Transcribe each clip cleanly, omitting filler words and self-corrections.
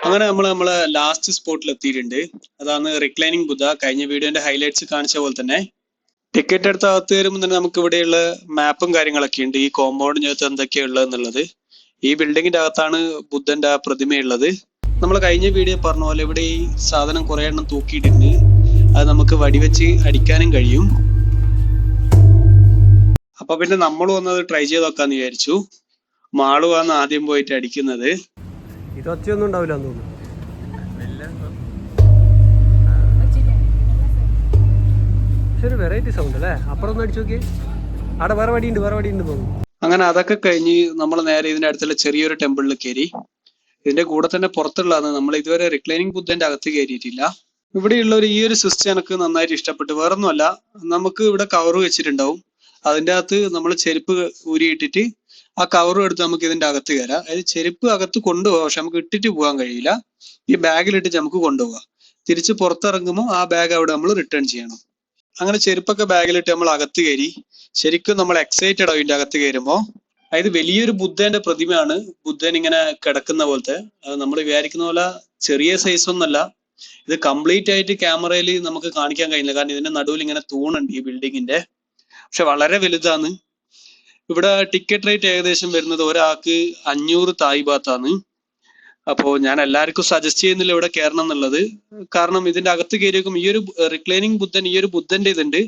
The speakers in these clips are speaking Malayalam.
അങ്ങനെ നമ്മളെ ലാസ്റ്റ് സ്പോട്ടിൽ എത്തിയിട്ടുണ്ട്. അതാണ് റിക്ലൈനിങ് ബുദ്ധ. കഴിഞ്ഞ വീഡിയോന്റെ ഹൈലൈറ്റ്സ് കാണിച്ച പോലെ തന്നെ ടിക്കറ്റ് എടുത്ത് അകത്ത് വരുമ്പോൾ തന്നെ നമുക്ക് ഇവിടെയുള്ള മാപ്പും കാര്യങ്ങളൊക്കെ ഉണ്ട്, ഈ കോമ്പൗണ്ടിനകത്ത് എന്തൊക്കെയാ ഉള്ളത് എന്നുള്ളത്. ഈ ബിൽഡിങ്ങിന്റെ അകത്താണ് ബുദ്ധന്റെ ആ പ്രതിമയുള്ളത്. നമ്മൾ കഴിഞ്ഞ വീഡിയോ പറഞ്ഞ പോലെ ഇവിടെ ഈ സാധനം കുറെ എണ്ണം തൂക്കിയിട്ടുണ്ട്. അത് നമുക്ക് വടിവെച്ച് അടിക്കാനും കഴിയും. അപ്പൊ പിന്നെ നമ്മൾ വന്നത് ട്രൈ ചെയ്ത് നോക്കാന്ന് വിചാരിച്ചു. മാളുവാണ് ആദ്യം പോയിട്ട് അടിക്കുന്നത്. ഇതൊന്നും ഉണ്ടാവില്ല തോന്നുന്നു. പക്ഷെ ഒരു വെറൈറ്റി സൗണ്ട് അല്ലേ? അപ്പുറം ഒന്ന് അടിച്ചു നോക്കിയേ, അവിടെ വേറെ വടിയുണ്ട് തോന്നുന്നു. അങ്ങനെ അതൊക്കെ കഴിഞ്ഞ് നമ്മൾ നേരെ ഇതിന്റെ അടുത്തുള്ള ചെറിയൊരു ടെമ്പിളിൽ കയറി. ഇതിന്റെ കൂടെ തന്നെ പുറത്തുള്ളതാണ്. നമ്മൾ ഇതുവരെ റിക്ലൈനിങ് ബുദ്ധന്റെ അകത്ത് കയറിയിട്ടില്ല. ഇവിടെയുള്ള ഈ ഒരു സിസ്റ്റം എനിക്ക് നന്നായിട്ട് ഇഷ്ടപ്പെട്ടു. വേറൊന്നുമല്ല, നമുക്ക് ഇവിടെ കവർ വെച്ചിട്ടുണ്ടാവും. അതിന്റെ അകത്ത് നമ്മൾ ചെരുപ്പ് ഊരിയിട്ടിട്ട് ആ കവറും എടുത്ത് നമുക്ക് ഇതിന്റെ അകത്ത് കയറാം. അതായത് ചെരുപ്പ് അകത്ത് കൊണ്ടുപോകാം, പക്ഷെ നമുക്ക് ഇട്ടിട്ട് പോകാൻ കഴിയില്ല. ഈ ബാഗിലിട്ടിട്ട് നമുക്ക് കൊണ്ടുപോകാം. തിരിച്ച് പുറത്തിറങ്ങുമ്പോൾ ആ ബാഗ് അവിടെ നമ്മൾ റിട്ടേൺ ചെയ്യണം. അങ്ങനെ ചെരുപ്പൊക്കെ ബാഗിലിട്ട് നമ്മൾ അകത്ത് കയറി. ശരിക്കും നമ്മൾ എക്സൈറ്റഡ് ആവും ഇതിന്റെ അകത്ത് കയറുമ്പോൾ. അതായത് വലിയൊരു ബുദ്ധന്റെ പ്രതിമയാണ്. ബുദ്ധൻ ഇങ്ങനെ കിടക്കുന്ന പോലത്തെ. അത് നമ്മൾ വിചാരിക്കുന്ന പോലെ ചെറിയ സൈസ് ഒന്നല്ല. ഇത് കംപ്ലീറ്റ് ആയിട്ട് ക്യാമറയിൽ നമുക്ക് കാണിക്കാൻ കഴിയില്ല, കാരണം ഇതിന്റെ നടുവിൽ ഇങ്ങനെ തൂണുണ്ട് ഈ ബിൽഡിങ്ങിന്റെ. പക്ഷെ വളരെ വലുതാണ്. ഇവിടെ ടിക്കറ്റ് റേറ്റ് ഏകദേശം വരുന്നത് ഒരാൾക്ക് 500 തായ് ബാത്താണ്. അപ്പോൾ ഞാൻ എല്ലാവർക്കും സജസ്റ്റ് ചെയ്യുന്നില്ല ഇവിടെ കയറണം എന്നുള്ളത്. കാരണം ഇതിന്റെ അകത്ത് കയറിയേക്കും ഈ ഒരു റിക്ലൈനിങ് ബുദ്ധൻ, ഈ ഒരു ബുദ്ധന്റെ ഇതുണ്ട്.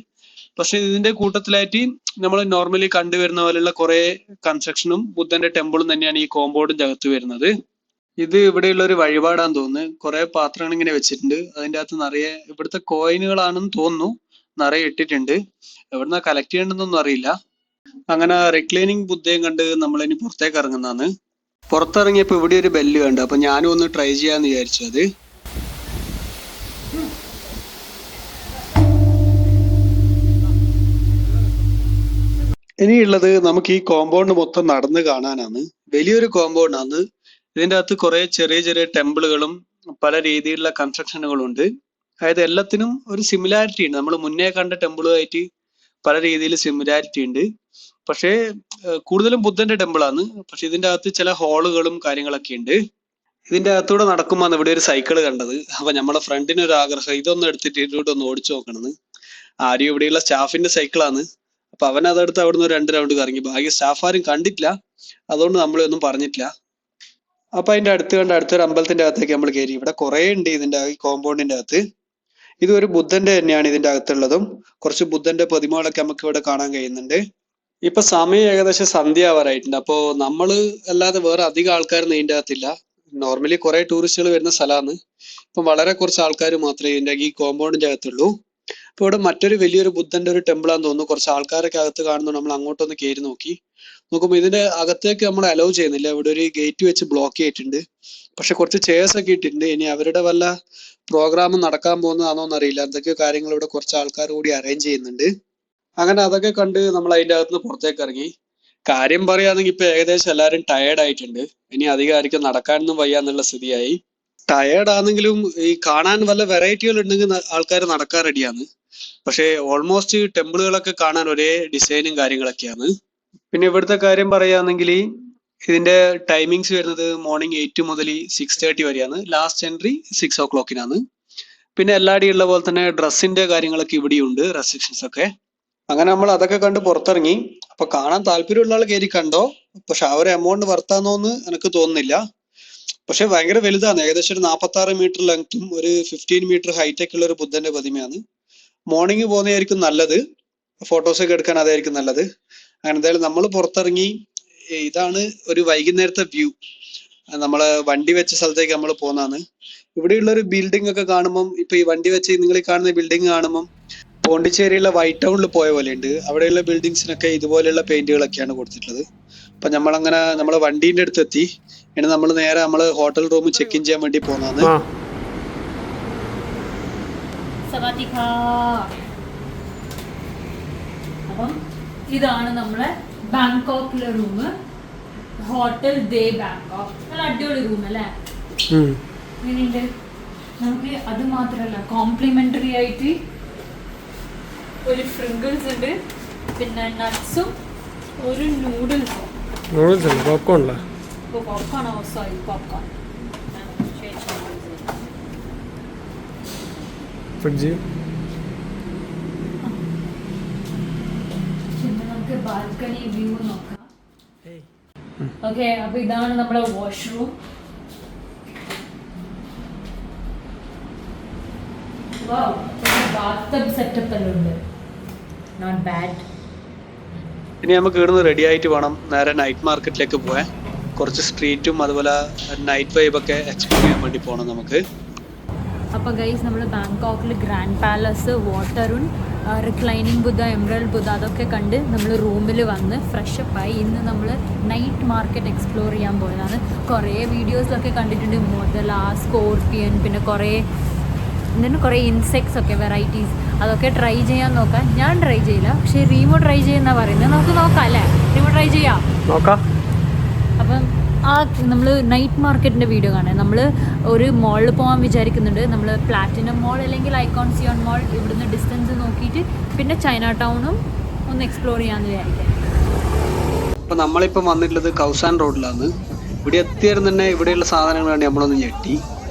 പക്ഷെ ഇതിന്റെ കൂട്ടത്തിലായിട്ട് നമ്മൾ നോർമലി കണ്ടുവരുന്ന പോലെയുള്ള കുറെ കൺസ്ട്രക്ഷനും ബുദ്ധന്റെ ടെമ്പിളും തന്നെയാണ് ഈ കോമ്പൗണ്ടിന്റെ അകത്ത് വരുന്നത്. ഇത് ഇവിടെയുള്ള ഒരു വഴിപാടാന്ന് തോന്നുന്നു. കുറെ പാത്രങ്ങൾ ഇങ്ങനെ വെച്ചിട്ടുണ്ട്. അതിന്റെ അകത്ത് നിറയെ ഇവിടുത്തെ കോയിനുകളാണെന്ന് തോന്നുന്നു, നിറയെ ഇട്ടിട്ടുണ്ട്. എവിടുന്ന കളക്ട് ചെയ്യണമെന്നൊന്നും അറിയില്ല. അങ്ങനെ റിക്ലൈനിങ് ബുദ്ധയും കണ്ട് നമ്മളിനി പുറത്തേക്ക് ഇറങ്ങുന്നതാണ്. പുറത്തിറങ്ങിയപ്പോ ഇവിടെ ഒരു ബെല്ല് കണ്ടു. അപ്പൊ ഞാനും ഒന്ന് ട്രൈ ചെയ്യാന്ന് വിചാരിച്ചു. അത് ഇനിയുള്ളത് നമുക്ക് ഈ കോമ്പൗണ്ട് മൊത്തം നടന്ന് കാണാനാണ്. വലിയൊരു കോമ്പൗണ്ടാണ്. ഇതിന്റെ അകത്ത് കുറെ ചെറിയ ചെറിയ ടെമ്പിളുകളും പല രീതിയിലുള്ള കൺസ്ട്രക്ഷനുകളും ഉണ്ട്. അതായത് എല്ലാത്തിനും ഒരു സിമിലാരിറ്റി ഉണ്ട്. നമ്മൾ മുന്നേ കണ്ട ടെമ്പിളുമായിട്ട് പല രീതിയിൽ സിമിലാരിറ്റി ഉണ്ട്. പക്ഷേ കൂടുതലും ബുദ്ധന്റെ ടെമ്പിളാണ്. പക്ഷെ ഇതിന്റെ അകത്ത് ചില ഹോളുകളും കാര്യങ്ങളൊക്കെ ഉണ്ട്. ഇതിന്റെ അകത്തൂടെ നടക്കുമ്പോൾ ഇവിടെ ഒരു സൈക്കിള് കണ്ടത്. അപ്പൊ നമ്മളെ ഫ്രണ്ടിന് ഒരു ആഗ്രഹം ഇതൊന്നും എടുത്തിട്ട് ഇതിലൂടെ ഒന്ന് ഓടിച്ചു നോക്കണമെന്ന്. ആരും ഇവിടെയുള്ള സ്റ്റാഫിന്റെ സൈക്കിളാണ്. അപ്പൊ അവൻ അതെടുത്ത് അവിടുന്ന് 2 റൗണ്ട് കറങ്ങി. ഭാഗ്യ സ്റ്റാഫ് ആരും കണ്ടിട്ടില്ല, അതുകൊണ്ട് നമ്മളൊന്നും പറഞ്ഞിട്ടില്ല. അപ്പൊ അതിന്റെ അടുത്തൊരു അമ്പലത്തിന്റെ അകത്തേക്ക് നമ്മൾ കയറി. ഇവിടെ കുറെ ഉണ്ട് ഇതിന്റെ ഈ കോമ്പൗണ്ടിന്റെ അകത്ത്. ഇതൊരു ബുദ്ധന്റെ തന്നെയാണ് ഇതിന്റെ അകത്തുള്ളതും. കുറച്ച് ബുദ്ധന്റെ പ്രതിമകളൊക്കെ നമുക്ക് ഇവിടെ കാണാൻ കഴിയുന്നുണ്ട്. ഇപ്പൊ സമയം ഏകദേശം സന്ധ്യ ആവാറായിട്ടുണ്ട്. അപ്പോ നമ്മള് അല്ലാതെ വേറെ അധികം ആൾക്കാരൊന്നും ഇതിന്റെ അകത്തില്ല. നോർമലി കുറെ ടൂറിസ്റ്റുകൾ വരുന്ന സ്ഥലമാണ്. ഇപ്പൊ വളരെ കുറച്ച് ആൾക്കാർ മാത്രമേ ഇതിന്റെ ഈ കോമ്പൗണ്ടിന്റെ അകത്തുള്ളൂ. ഇപ്പൊ ഇവിടെ മറ്റൊരു വലിയൊരു ബുദ്ധന്റെ ഒരു ടെമ്പിളാന്ന് തോന്നുന്നു. കുറച്ച് ആൾക്കാരൊക്കെ അകത്ത് കാണുന്നു. നമ്മൾ അങ്ങോട്ടൊന്ന് കയറി നോക്കുമ്പോൾ ഇതിന്റെ അകത്തേക്ക് നമ്മൾ അലോ ചെയ്യുന്നില്ല. ഇവിടെ ഒരു ഗേറ്റ് വെച്ച് ബ്ലോക്ക് ചെയ്തിട്ടുണ്ട്. പക്ഷെ കുറച്ച് ചെയർസ് ഒക്കെ ഇട്ടിട്ടുണ്ട്. ഇനി അവരുടെ വല്ല പ്രോഗ്രാം നടക്കാൻ പോകുന്നതാണോന്ന് അറിയില്ല. എന്തൊക്കെയോ കാര്യങ്ങൾ ഇവിടെ കുറച്ച് ആൾക്കാർ കൂടി അറേഞ്ച് ചെയ്യുന്നുണ്ട്. അങ്ങനെ അതൊക്കെ കണ്ട് നമ്മൾ അതിന്റെ അകത്തുനിന്ന് പുറത്തേക്ക് ഇറങ്ങി. കാര്യം പറയുകയാണെങ്കിൽ ഇപ്പൊ ഏകദേശം എല്ലാവരും ടയേർഡ് ആയിട്ടുണ്ട്. ഇനി അധികം ആയിരിക്കും നടക്കാനൊന്നും വയ്യാന്നുള്ള സ്ഥിതിയായി. ടയേർഡ് ആണെങ്കിലും ഈ കാണാൻ വല്ല വെറൈറ്റികൾ ഉണ്ടെങ്കിൽ ആൾക്കാർ നടക്കാൻ റെഡിയാണ്. പക്ഷെ ഓൾമോസ്റ്റ് ടെമ്പിളുകളൊക്കെ കാണാൻ ഒരേ ഡിസൈനും കാര്യങ്ങളൊക്കെയാണ്. പിന്നെ ഇവിടുത്തെ കാര്യം പറയുകയാണെങ്കിൽ ഇതിന്റെ ടൈമിങ്സ് വരുന്നത് മോർണിംഗ് 8 മുതൽ 6:30 വരെയാണ്. ലാസ്റ്റ് എൻട്രി 6 o'clock പിന്നെ എല്ലായിടെയും ഉള്ള പോലെ തന്നെ ഡ്രസ്സിന്റെ കാര്യങ്ങളൊക്കെ ഇവിടെയുണ്ട്, റെസ്ട്രിക്ഷൻസ് ഒക്കെ. അങ്ങനെ നമ്മൾ അതൊക്കെ കണ്ട് പുറത്തിറങ്ങി. അപ്പൊ കാണാൻ താല്പര്യമുള്ള ആൾ കയറി കണ്ടോ. പക്ഷെ ആ ഒരു എമൗണ്ട് വർത്താന്നോന്ന് എനിക്ക് തോന്നുന്നില്ല. പക്ഷെ ഭയങ്കര വലുതാണ്. ഏകദേശം ഒരു 46 മീറ്റർ ലെങ്ത്തും ഒരു 15 മീറ്റർ ഹൈറ്റ് ഒക്കെ ഉള്ള ഒരു ബുദ്ധന്റെ പ്രതിമയാണ്. മോർണിംഗ് പോകുന്നതായിരിക്കും നല്ലത്, ഫോട്ടോസൊക്കെ എടുക്കാൻ അതായിരിക്കും നല്ലത്. അങ്ങനെ എന്തായാലും നമ്മൾ പുറത്തിറങ്ങി. ഇതാണ് ഒരു വൈകുന്നേരത്തെ വ്യൂ. നമ്മളെ വണ്ടി വെച്ച സ്ഥലത്തേക്ക് നമ്മൾ പോകുന്നതാണ്. ഇവിടെയുള്ള ഒരു ബിൽഡിംഗ് ഒക്കെ കാണുമ്പോൾ, ഇപ്പൊ ഈ വണ്ടി വെച്ച് നിങ്ങൾ ഈ കാണുന്ന ബിൽഡിംഗ് കാണുമ്പോൾ പോണ്ടിച്ചേരിയിലെ വൈറ്റ് ടൗണിൽ പോയ പോലെ ഉണ്ട്. അവിടെയുള്ള ബിൽഡിങ്സിനൊക്കെ ഇതുപോലെയുള്ള പെയിന്റുകളൊക്കെയാണ് കൊടുത്തിട്ടുള്ളത്. അപ്പൊ നമ്മളങ്ങനെ നമ്മളെ വണ്ടീന്റെ അടുത്ത് എത്തി. ഇനി നമ്മൾ നേരെ നമ്മള് ഹോട്ടൽ റൂം ചെക്ക് ഇൻ ചെയ്യാൻ വേണ്ടി പോകുന്നതാണ്. അപ്പം ഇതാണ് നമ്മളെ ബാങ്കോക്കിലെ റൂം, ഹോട്ടൽ ദേ ബാങ്കോക്ക്. നല്ല അടിപൊളി റൂം അല്ലേ? ഇങ്ങനെയുണ്ട്. നമുക്ക് അത് മാത്രല്ല, കോംപ്ലിമെന്ററി ആയിട്ട് ഒരു ഫ്രിങ്കിൾസ് ഉണ്ട്, പിന്നെ നട്ട്സും ഒരു നൂഡിൽസും. Popcorn. Popcorn sorry popcorn. Fridge. പിന്നെ നമുക്ക് ബാൽക്കണി വ്യൂ നോക്കാം. ഓക്കെ, അപ്പൊ ഇതാണ് നമ്മുടെ വാഷ്റൂം. ബാത്ടബ് സെറ്റപ്പ് എല്ലാം ഉണ്ട്. Not bad. ഇനി നമുക്ക് ഇവിടുന്ന് റെഡി ആയിട്ട് വേണം നേരെ നൈറ്റ് മാർക്കറ്റിലേക്ക് പോകാൻ. കുറച്ച് സ്ട്രീറ്റും അതുപോലെ നൈറ്റ് വൈബൊക്കെ എക്സ്പ്ലോർ ചെയ്യാൻ വേണ്ടി പോകണം നമുക്ക്. അപ്പോൾ ഗൈസ് നമ്മൾ ബാങ്കോക്കിൽ ഗ്രാൻഡ് പാലസ്, വാട്ടറും റിക്ലൈനിങ് ബുദ്ധ, എമറൽഡ് ബുദ്ധ അതൊക്കെ കണ്ട് നമ്മൾ റൂമിൽ വന്ന് ഫ്രഷപ്പായി ഇന്ന് നമ്മൾ നൈറ്റ് മാർക്കറ്റ് എക്സ്പ്ലോർ ചെയ്യാൻ പോയതാണ്. കുറേ വീഡിയോസിലൊക്കെ കണ്ടിട്ടുണ്ട്, മുതല, സ്കോർപ്പിയൻ, പിന്നെ കുറേ ഇൻസെക്ട്സ് ഒക്കെ വെറൈറ്റീസ് അതൊക്കെ ട്രൈ ചെയ്യാൻ നോക്കാം. ഞാൻ ട്രൈ ചെയ്യില്ല, പക്ഷേ റീമോ ട്രൈ ചെയ്യുന്ന പറയുന്നത്. നമുക്ക് നോക്കാം അല്ലേ? റീമോ ട്രൈ ചെയ്യാം, നോക്കാം. അപ്പം ആ നമ്മൾ നൈറ്റ് മാർക്കറ്റിൻ്റെ വീഡിയോ കാണാം. നമ്മൾ ഒരു മോളിൽ പോകാൻ വിചാരിക്കുന്നുണ്ട്. നമ്മൾ പ്ലാറ്റിനം മോൾ അല്ലെങ്കിൽ ഐക്കോൺ സിയോൺ മോൾ ഇവിടുന്ന് ഡിസ്റ്റൻസ് നോക്കിയിട്ട് പിന്നെ ചൈന ടൗണും ഒന്ന് എക്സ്പ്ലോർ ചെയ്യാമെന്ന് വിചാരിക്കാം. അപ്പോൾ നമ്മളിപ്പോൾ വന്നിട്ടുള്ളത് കൗസാൻ റോഡിലാണ്. ഇവിടെ എത്തിയാലും തന്നെ ഇവിടെയുള്ള സാധനങ്ങൾ കണ്ട് നമ്മളൊന്ന് ഞെട്ടി.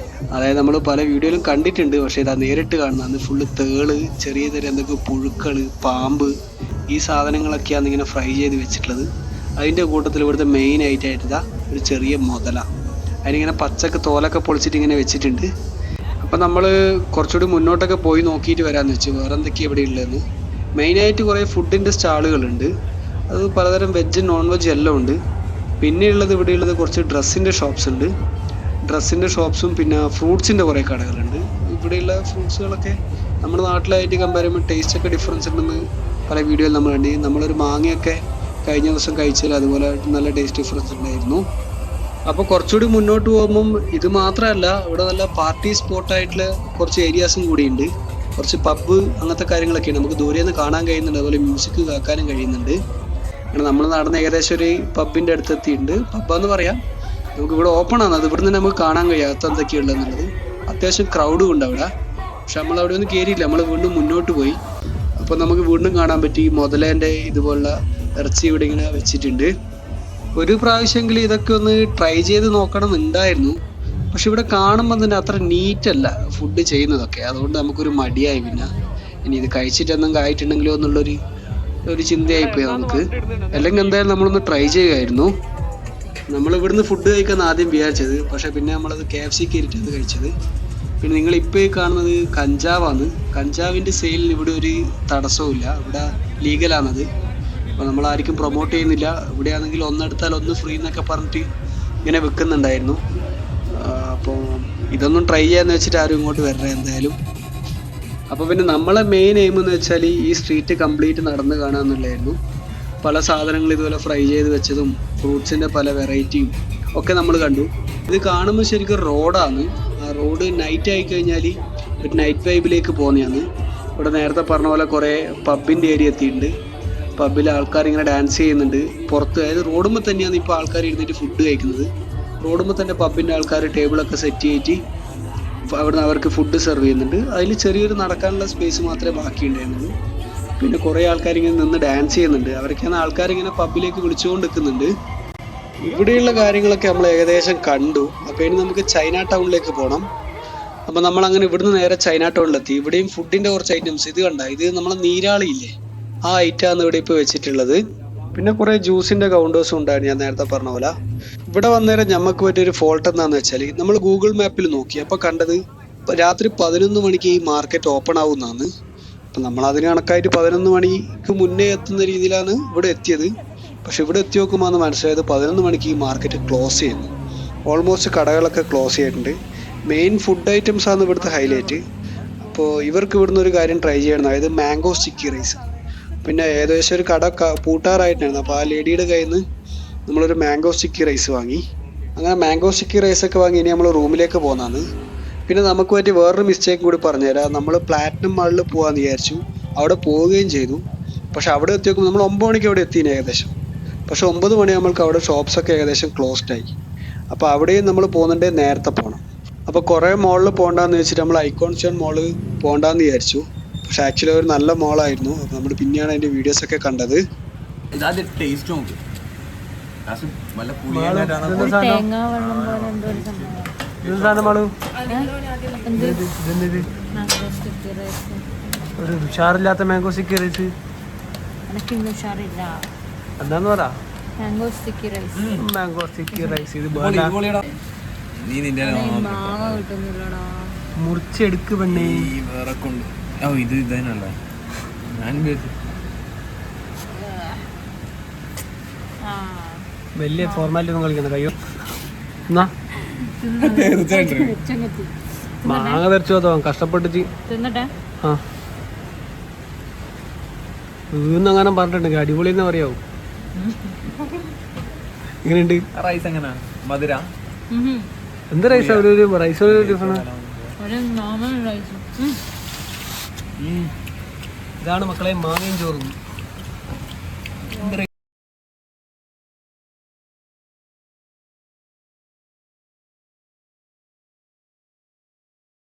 അതായത് നമ്മൾ പല വീഡിയോയിലും കണ്ടിട്ടുണ്ട്, പക്ഷേ ഇതാ നേരിട്ട് കാണുന്നതാണ്. ഫുള്ള് തേള്, ചെറിയ ചെറിയ എന്തൊക്കെ പുഴുക്കൾ, പാമ്പ്, ഈ സാധനങ്ങളൊക്കെയാണ് ഇങ്ങനെ ഫ്രൈ ചെയ്ത് വെച്ചിട്ടുള്ളത്. അതിൻ്റെ കൂട്ടത്തിൽ ഇവിടുത്തെ മെയിൻ ആയിട്ടായിട്ടാ ഒരു ചെറിയ മുതല. അതിനിങ്ങനെ പച്ചക്ക് തോലൊക്കെ പൊളിച്ചിട്ട് ഇങ്ങനെ വെച്ചിട്ടുണ്ട്. അപ്പം നമ്മൾ കുറച്ചുകൂടി മുന്നോട്ടൊക്കെ പോയി നോക്കിയിട്ട് വരാമെന്ന് വെച്ചു, വേറെ എന്തൊക്കെയാണ് ഇവിടെ ഉള്ളതെന്ന്. മെയിനായിട്ട് കുറേ ഫുഡിൻ്റെ സ്റ്റാളുകളുണ്ട്. അത് പലതരം വെജ് നോൺ വെജ് എല്ലാം ഉണ്ട്. പിന്നെയുള്ളത് ഇവിടെയുള്ളത് കുറച്ച് ഡ്രസ്സിൻ്റെ ഷോപ്സ് ഉണ്ട്. ഡ്രസ്സിൻ്റെ ഷോപ്സും പിന്നെ ഫ്രൂട്ട്സിൻ്റെ കുറേ കടകളുണ്ട്. ഇവിടെയുള്ള ഫ്രൂട്ട്സുകളൊക്കെ നമ്മുടെ നാട്ടിലായിട്ട് കമ്പയർ ചെയ്യുമ്പോൾ ടേസ്റ്റൊക്കെ ഡിഫറൻസ് ഉണ്ടെന്ന് പല വീഡിയോയിൽ നമ്മൾ കണ്ടു. നമ്മളൊരു മാങ്ങയൊക്കെ കഴിഞ്ഞ ദിവസം കഴിച്ചാൽ അതുപോലെ നല്ല ടേസ്റ്റ് ഡിഫറൻസ് ഉണ്ടായിരുന്നു. അപ്പോൾ കുറച്ചുകൂടി മുന്നോട്ട് പോകുമ്പം ഇത് മാത്രമല്ല, ഇവിടെ നല്ല പാർട്ടി സ്പോട്ടായിട്ടുള്ള കുറച്ച് ഏരിയാസും കൂടിയുണ്ട്. കുറച്ച് പബ്ബ് അങ്ങനത്തെ കാര്യങ്ങളൊക്കെയാണ് നമുക്ക് ദൂരെ നിന്ന് കാണാൻ കഴിയുന്നുണ്ട്. അതുപോലെ മ്യൂസിക് കേൾക്കാനും കഴിയുന്നുണ്ട്. അങ്ങനെ നമ്മൾ നടന്ന് ഏകദേശം ഒരു പബ്ബിൻ്റെ അടുത്തെത്തിയിട്ടുണ്ട്. പബ്ബെന്ന് പറയാം, നമുക്ക് ഇവിടെ ഓപ്പൺ ആണ്. അത് ഇവിടെ നിന്ന് നമുക്ക് കാണാൻ കഴിയാത്ത എന്തൊക്കെയുള്ളതെന്നുള്ളത്. അത്യാവശ്യം ക്രൗഡും ഉണ്ട് അവിടെ. പക്ഷെ നമ്മൾ അവിടെ ഒന്നും കയറിയില്ല, നമ്മൾ വീണ്ടും മുന്നോട്ട് പോയി. അപ്പോൾ നമുക്ക് വീണ്ടും കാണാൻ പറ്റി മുതലേൻ്റെ ഇതുപോലുള്ള ഇറച്ചി ഇവിടെ ഇങ്ങനെ വെച്ചിട്ടുണ്ട്. ഒരു പ്രാവശ്യമെങ്കിലും ഇതൊക്കെ ഒന്ന് ട്രൈ ചെയ്ത് നോക്കണം എന്നുണ്ടായിരുന്നു. പക്ഷെ ഇവിടെ കാണുമ്പോൾ തന്നെ അത്ര നീറ്റല്ല ഫുഡ് ചെയ്യുന്നതൊക്കെ. അതുകൊണ്ട് നമുക്കൊരു മടിയായി. പിന്നെ ഇനി ഇത് കഴിച്ചിട്ടെന്തെങ്കിലും ആയിട്ടുണ്ടെങ്കിലോ എന്നുള്ളൊരു ചിന്തയായിപ്പോയി നമുക്ക്. അല്ലെങ്കിൽ എന്തായാലും നമ്മളൊന്ന് ട്രൈ ചെയ്യുമായിരുന്നു. നമ്മൾ ഇവിടുന്ന് ഫുഡ് കഴിക്കാൻ ആദ്യം വിചാരിച്ചത്, പക്ഷെ പിന്നെ നമ്മളത് KFC കയറിയിട്ടാണ് കഴിച്ചത്. പിന്നെ നിങ്ങളിപ്പോൾ ഈ കാണുന്നത് കഞ്ചാവാണ്. കഞ്ചാവിൻ്റെ സെയിലിന് ഇവിടെ ഒരു തടസ്സവും ഇല്ല, ഇവിടെ ലീഗലാണത്. അപ്പോൾ നമ്മളാർക്കും പ്രൊമോട്ട് ചെയ്യുന്നില്ല. ഇവിടെയാണെങ്കിൽ ഒന്നെടുത്താൽ ഒന്ന് ഫ്രീ എന്നൊക്കെ പറഞ്ഞിട്ട് ഇങ്ങനെ വിൽക്കുന്നുണ്ടായിരുന്നു. അപ്പോൾ ഇതൊന്നും ട്രൈ ചെയ്യാന്ന് വെച്ചിട്ട് ആരും ഇങ്ങോട്ട് വരണേ എന്തായാലും. അപ്പോൾ പിന്നെ നമ്മളെ മെയിൻ എയിം എന്ന് വെച്ചാൽ ഈ സ്ട്രീറ്റ് കംപ്ലീറ്റ് നടന്ന് കാണുക എന്നുള്ളതായിരുന്നു. പല സാധനങ്ങൾ ഇതുപോലെ ഫ്രൈ ചെയ്ത് വെച്ചതും ഫ്രൂട്ട്സിൻ്റെ പല വെറൈറ്റിയും ഒക്കെ നമ്മൾ കണ്ടു. ഇത് കാണുമ്പോൾ ശരിക്കും റോഡാണ്. ആ റോഡ് നൈറ്റ് ആയി കഴിഞ്ഞാൽ ഒരു നൈറ്റ് വൈബിലേക്ക് പോകുന്നതാണ്. ഇവിടെ നേരത്തെ പറഞ്ഞ പോലെ കുറേ പബ്ബിൻ്റെ ഏരിയ എത്തിയിട്ടുണ്ട്. പബ്ബിൽ ആൾക്കാർ ഇങ്ങനെ ഡാൻസ് ചെയ്യുന്നുണ്ട് പുറത്ത്. അതായത് റോഡുമ്പോൾ തന്നെയാണ് ഇപ്പോൾ ആൾക്കാർ ഇരുന്നിട്ട് ഫുഡ് കഴിക്കുന്നത്. റോഡുമ്പോൾ തന്നെ പബ്ബിൻ്റെ ആൾക്കാർ ടേബിളൊക്കെ സെറ്റ് ചെയ്തിട്ട് അവിടുന്ന് അവർക്ക് ഫുഡ് സെർവ് ചെയ്യുന്നുണ്ട്. അതിൽ ചെറിയൊരു നടക്കാനുള്ള സ്പേസ് മാത്രമേ ബാക്കിയുണ്ടായിരുന്നുള്ളൂ. പിന്നെ കുറേ ആൾക്കാർ ഇങ്ങനെ നിന്ന് ഡാൻസ് ചെയ്യുന്നുണ്ട്. അവരൊക്കെയാണ് ആൾക്കാരിങ്ങനെ പബ്ബിലേക്ക് വിളിച്ചുകൊണ്ട് നിൽക്കുന്നുണ്ട്. ഇവിടെയുള്ള കാര്യങ്ങളൊക്കെ നമ്മൾ ഏകദേശം കണ്ടു. അപ്പോൾ ഇനി നമുക്ക് ചൈന ടൗണിലേക്ക് പോകണം. അപ്പോൾ നമ്മളങ്ങനെ ഇവിടുന്ന് നേരെ ചൈന ടൗണിലെത്തി. ഇവിടെയും ഫുഡിൻ്റെ കുറച്ച് ഐറ്റംസ് ഇത് കണ്ട, ഇത് നമ്മളെ നീരാളിയില്ലേ, ആ ഐറ്റമാണ് ഇവിടെ ഇപ്പോൾ വെച്ചിട്ടുള്ളത്. പിന്നെ കുറേ ജ്യൂസിൻ്റെ കൗണ്ടേഴ്സും ഉണ്ടായിരുന്നു ഞാൻ നേരത്തെ പറഞ്ഞ പോലെ. ഇവിടെ വന്നേരം നമുക്ക് പറ്റിയൊരു ഫോൾട്ട് എന്താണെന്ന് വെച്ചാൽ, നമ്മൾ ഗൂഗിൾ മാപ്പിൽ നോക്കി അപ്പോൾ കണ്ടത് രാത്രി 11 മണിക്ക് ഈ മാർക്കറ്റ് ഓപ്പൺ ആവുന്നതാണ്. അപ്പം നമ്മളതിന് കണക്കായിട്ട് 11 മണിക്ക് മുന്നേ എത്തുന്ന രീതിയിലാണ് ഇവിടെ എത്തിയത്. പക്ഷെ ഇവിടെ എത്തി നോക്കുമ്പോൾ മനസ്സിലായത് 11 മണിക്ക് ഈ മാർക്കറ്റ് ക്ലോസ് ചെയ്യുന്നു. ഓൾമോസ്റ്റ് കടകളൊക്കെ ക്ലോസ് ചെയ്തിട്ടുണ്ട്. മെയിൻ ഫുഡ് ഐറ്റംസ് ആണ് ഇവിടുത്തെ ഹൈലൈറ്റ്. അപ്പോൾ ഇവർക്ക് ഇവിടുന്ന് ഒരു കാര്യം ട്രൈ ചെയ്യണം, അതായത് മാംഗോ സ്റ്റിക്കി റൈസ്. പിന്നെ ഏകദേശം ഒരു കട പൂട്ടാറായിട്ടുണ്ടായിരുന്നു. അപ്പോൾ ആ ലേഡിയുടെ കയ്യിൽ നിന്ന് നമ്മളൊരു മാംഗോ സ്റ്റിക്കി റൈസ് വാങ്ങി. അങ്ങനെ മാംഗോ സ്റ്റിക്കി റൈസൊക്കെ വാങ്ങി ഇനി നമ്മൾ റൂമിലേക്ക് പോകുന്നതാണ്. പിന്നെ നമുക്ക് പറ്റി വേറൊരു മിസ്റ്റേക്ക് കൂടി പറഞ്ഞുതരാം. നമ്മൾ പ്ലാറ്റിനം മാളിൽ പോകാമെന്ന് വിചാരിച്ചു, അവിടെ പോവുകയും ചെയ്തു. പക്ഷെ അവിടെ എത്തി നോക്കുമ്പോൾ നമ്മൾ 9 മണിക്ക് അവിടെ എത്തിയിന് ഏകദേശം. പക്ഷെ 9 മണി നമ്മൾക്ക് അവിടെ ഷോപ്സൊക്കെ ഏകദേശം ക്ലോസ്ഡ് ആയി. അപ്പോൾ അവിടെയും നമ്മൾ പോകുന്നുണ്ടെങ്കിൽ നേരത്തെ പോകണം. അപ്പോൾ കുറേ മോളിൽ പോകണ്ടെന്ന് വെച്ചിട്ട് നമ്മൾ ഐക്കോൺ സിയോൺ മോള് പോകണ്ടെന്ന് വിചാരിച്ചു. പക്ഷെ ആക്ച്വലി ഒരു നല്ല മോളായിരുന്നു. അപ്പോൾ നമ്മൾ പിന്നെയാണ് അതിൻ്റെ വീഡിയോസൊക്കെ കണ്ടത്. ടേസ്റ്റ് നോക്ക്, തേങ്ങ വെള്ളം പോലെ എന്തോ ഒരു സംഭവം. sticky rice. ഒരു ഉഷാറില്ലാത്ത മാംഗോ സ്റ്റിക്കി റൈസ് എനിക്ക് ഇന്ന് ഉഷാറില്ല. എന്താന്ന് പറ mango sticky rice. Mango sticky rice ഇത് നീ നിന്റെ മാങ്ങ കിട്ടുന്നില്ലടാ. മുറിച്ചെടുക്ക് പെണ്ണേ. വേറെ കൊണ്ട് ഓ ഇത് ഇതല്ല ഞാൻ ആ വലിയ ഫോർമാലിറ്റി ഒന്നും കളിക്കണ്ട കയ്യോ. എന്നാ ചെങ്ങത്തി മാങ്ങ തെരച്ചു പോതോ കഷ്ടപ്പെട്ടിട്ട്. തിന്നട്ടെ. ആ വീന്നങ്ങനെ പറഞ്ഞിട്ടുണ്ടെങ്കിൽ അടിപൊളി എന്ന് പറയാവൂ. ഇങ്ങനെയുണ്ട് റൈസ് എങ്ങനാ മധുര എന്ത് റൈസാ? ഒരു റൈസ് ഒരു ഡിഫറൻസ്. ഒരു നോർമൽ റൈസ്. ഇതാണ് മക്കളെ മാങ്ങയും ചോറും.